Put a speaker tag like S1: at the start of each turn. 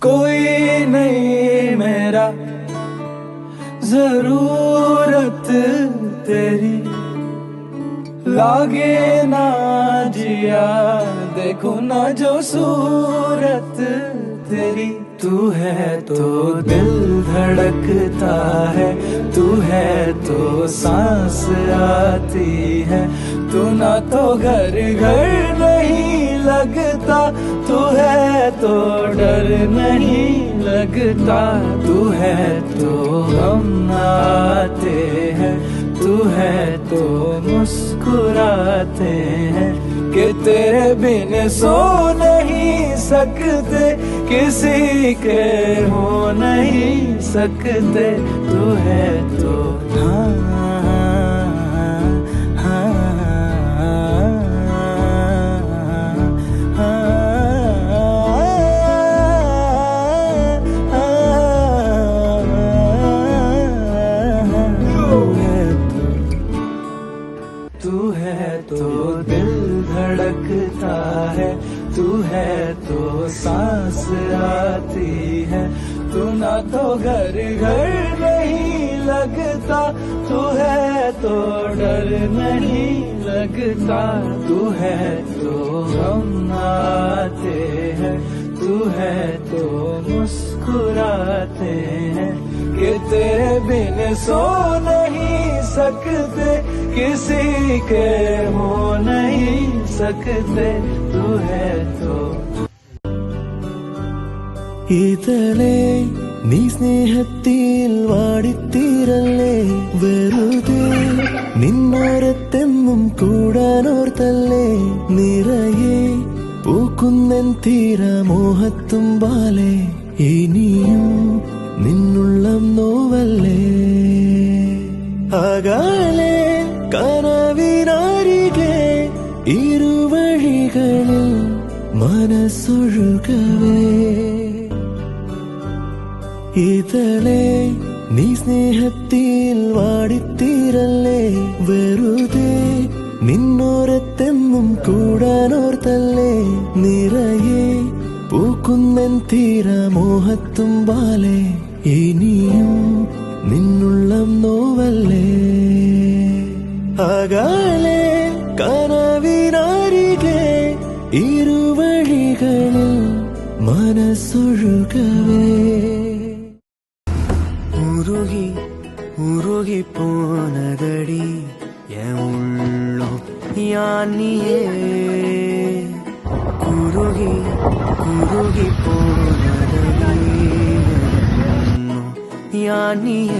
S1: कोई नहीं मेरा जरूरत तेरी, लागे ना जिया देखो ना जो सूरत तेरी। तू है तो दिल धड़कता है, तू है तो सांस आती है, तू ना तो घर घर नहीं लगता, तू है तो डर नहीं लगता, तू है तो हम आते हैं, तू है तो मुस्कुराते हैं कि तेरे बिन सो नहीं सकते, किसी के हो नहीं सकते। तू है तो तू है तो दिल धड़कता है, तू है तो सांस आती है, तू ना तो घर घर नहीं लगता, तू है तो डर नहीं लगता, तू है तो हम आते हैं, तू है तो मुस्कुराते हैं कि तेरे बिन सो नहीं सकते, किसी के हो नहीं सकते। तू है तो
S2: ഇതളേ നീ സ്നേഹത്തിൽ വാടിത്തീരല്ലേ, വെറുതെ നിന്നോരത്തെന്നും കൂടാനോർത്തല്ലേ, നിറയെ പൂക്കുന്നൻ തീരമോഹത്തുമ്പാലെ, ഇനിയും നിന്നുള്ളം നോവല്ലേ. അകലെ കനവിനരികെ ഇരുവഴികളിൽ മനസ്സൊഴുകവേ, ഇതളേ നീ സ്നേഹത്തിൽ വാടിത്തീരല്ലേ, വെറുതെ നിന്നോരത്തെന്നും കൂടാനോർത്തല്ലേ, നിറയെ പൂക്കുന്നൻ തീരമോഹത്തുമ്പാലെ, ഇനിയും നിന്നുള്ളം നോവല്ലേ. അകലെ കനവിനരികെ ഇരുവഴികളിൽ മനസ്സൊഴുകവേ. ഉരുകി ഉരുകി പോനതടി ഉള്ളോ യാനിയേ, കുരുകി കുരുകി പോനതടി യാനിയേ.